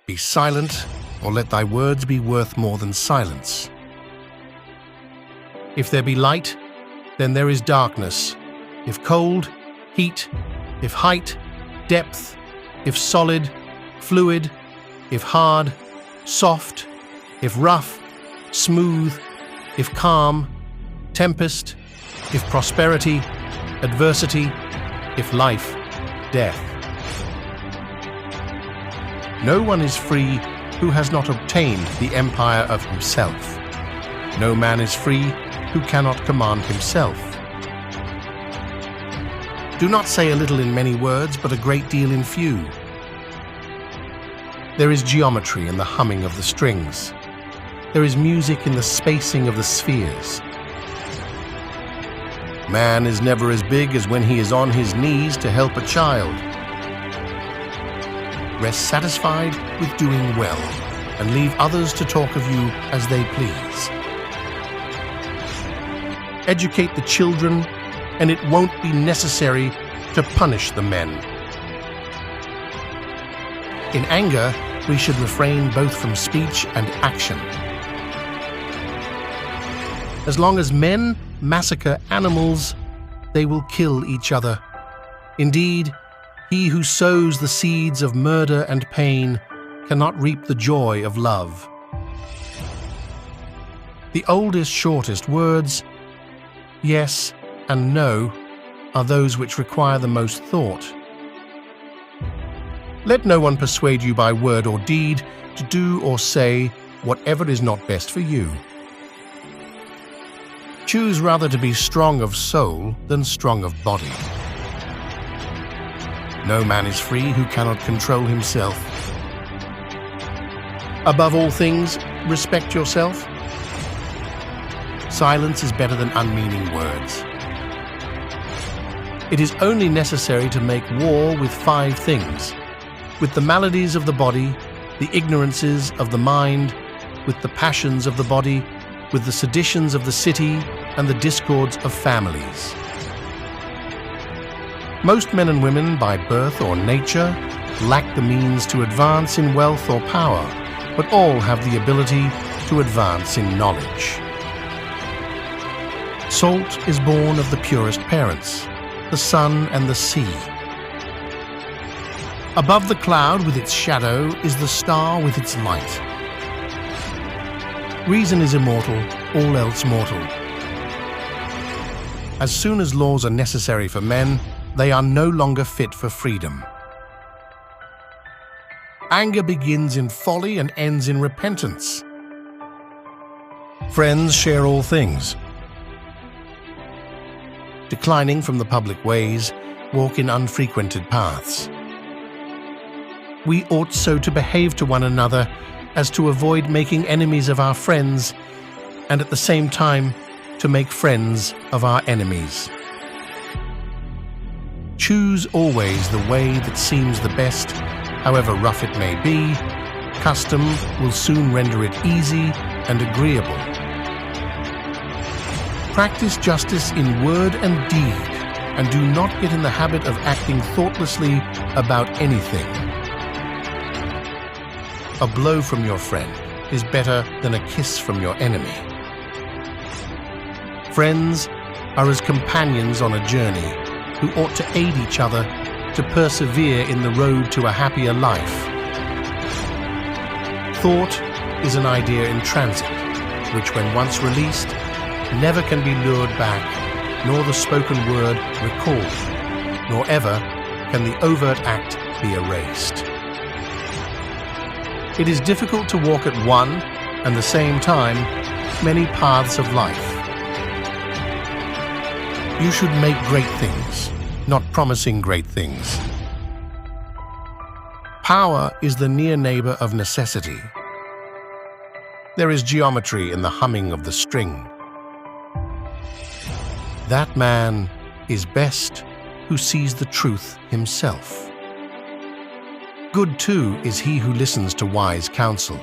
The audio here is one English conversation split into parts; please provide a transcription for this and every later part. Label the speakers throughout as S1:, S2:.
S1: Be silent, or let thy words be worth more than silence. If there be light, then there is darkness. If cold, heat. If height, depth. If solid, fluid. If hard, soft. If rough, smooth. If calm, tempest. If prosperity, adversity. If life, death. No one is free who has not obtained the empire of himself. No man is free who cannot command himself. Do not say a little in many words, but a great deal in few. There is geometry in the humming of the strings. There is music in the spacing of the spheres. Man is never as big as when he is on his knees to help a child. Rest satisfied with doing well, and leave others to talk of you as they please. Educate the children, and it won't be necessary to punish the men. In anger, we should refrain both from speech and action. As long as men massacre animals, they will kill each other. Indeed, he who sows the seeds of murder and pain cannot reap the joy of love. The oldest, shortest words, yes and no, are those which require the most thought. Let no one persuade you by word or deed to do or say whatever is not best for you. Choose rather to be strong of soul than strong of body. No man is free who cannot control himself. Above all things, respect yourself. Silence is better than unmeaning words. It is only necessary to make war with 5 things: with the maladies of the body, the ignorances of the mind, with the passions of the body, with the seditions of the city, and the discords of families. Most men and women, by birth or nature, lack the means to advance in wealth or power, but all have the ability to advance in knowledge. Salt is born of the purest parents, the sun and the sea. Above the cloud with its shadow is the star with its light. Reason is immortal, all else mortal. As soon as laws are necessary for men, they are no longer fit for freedom. Anger begins in folly and ends in repentance. Friends share all things. Declining from the public ways, walk in unfrequented paths. We ought so to behave to one another as to avoid making enemies of our friends, and at the same time to make friends of our enemies. Choose always the way that seems the best, however rough it may be. Custom will soon render it easy and agreeable. Practice justice in word and deed, and do not get in the habit of acting thoughtlessly about anything. A blow from your friend is better than a kiss from your enemy. Friends are as companions on a journey, who ought to aid each other to persevere in the road to a happier life. Thought is an idea in transit, which when once released, never can be lured back, nor the spoken word recalled, nor ever can the overt act be erased. It is difficult to walk at one and the same time many paths of life. You should make great things, not promising great things. Power is the near neighbor of necessity. There is geometry in the humming of the string. That man is best who sees the truth himself. Good too is he who listens to wise counsel,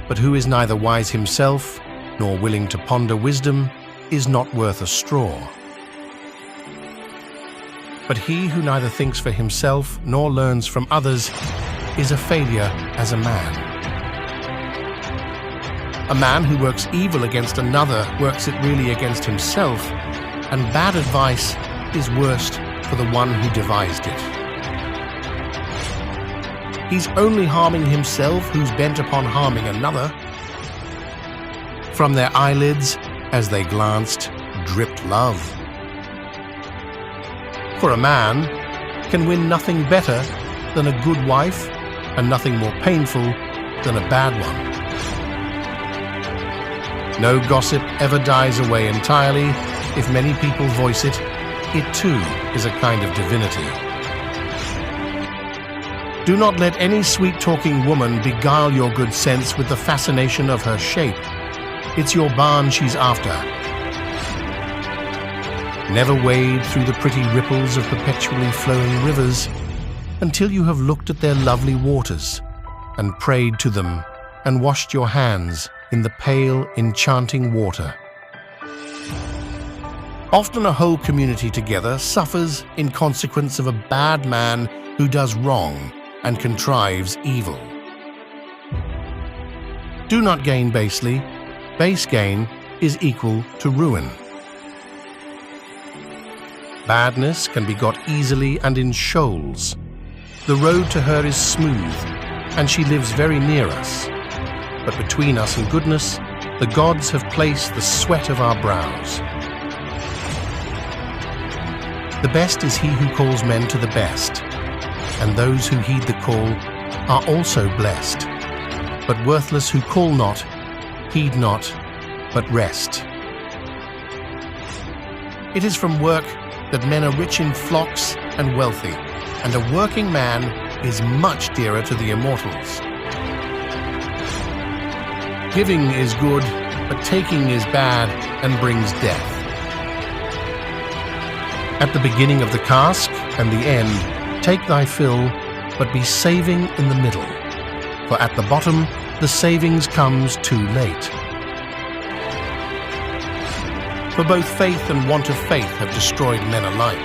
S1: but who is neither wise himself nor willing to ponder wisdom is not worth a straw. But he who neither thinks for himself nor learns from others is a failure as a man. A man who works evil against another works it really against himself, and bad advice is worst for the one who devised it. He's only harming himself who's bent upon harming another. From their eyelids, as they glanced, dripped love. For a man can win nothing better than a good wife, and nothing more painful than a bad one. No gossip ever dies away entirely. If many people voice it, it too is a kind of divinity. Do not let any sweet-talking woman beguile your good sense with the fascination of her shape. It's your barn she's after. Never wade through the pretty ripples of perpetually flowing rivers until you have looked at their lovely waters and prayed to them and washed your hands in the pale, enchanting water. Often a whole community together suffers in consequence of a bad man who does wrong and contrives evil. Do not gain basely. Base gain is equal to ruin. Badness can be got easily and in shoals. The road to her is smooth, and she lives very near us. But between us and goodness, the gods have placed the sweat of our brows. The best is he who calls men to the best, and those who heed the call are also blessed. But worthless who call not, heed not, but rest. It is from work that men are rich in flocks and wealthy, and a working man is much dearer to the immortals. Giving is good, but taking is bad and brings death. At the beginning of the cask and the end, take thy fill, but be saving in the middle. For at the bottom, the savings comes too late. For both faith and want of faith have destroyed men alike.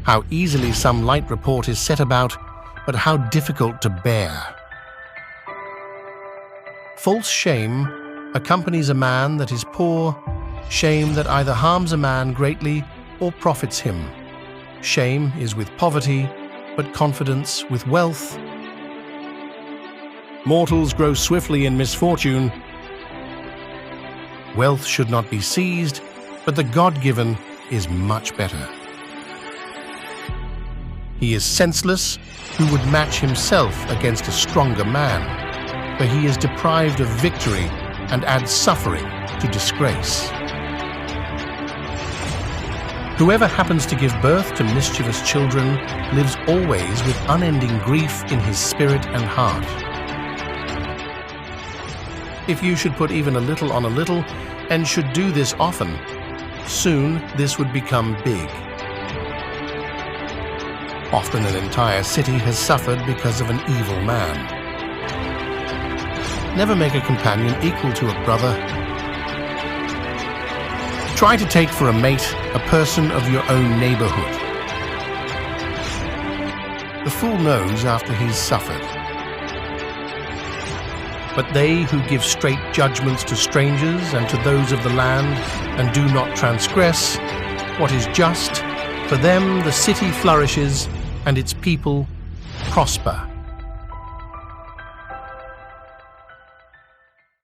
S1: How easily some light report is set about, but how difficult to bear. False shame accompanies a man that is poor, shame that either harms a man greatly or profits him. Shame is with poverty, but confidence with wealth. Mortals grow swiftly in misfortune. Wealth should not be seized, but the God-given is much better. He is senseless who would match himself against a stronger man, for he is deprived of victory and adds suffering to disgrace. Whoever happens to give birth to mischievous children lives always with unending grief in his spirit and heart. If you should put even a little on a little, and should do this often, soon this would become big. Often an entire city has suffered because of an evil man. Never make a companion equal to a brother. Try to take for a mate a person of your own neighborhood. The fool knows after he's suffered. But they who give straight judgments to strangers and to those of the land, and do not transgress what is just, for them the city flourishes and its people prosper.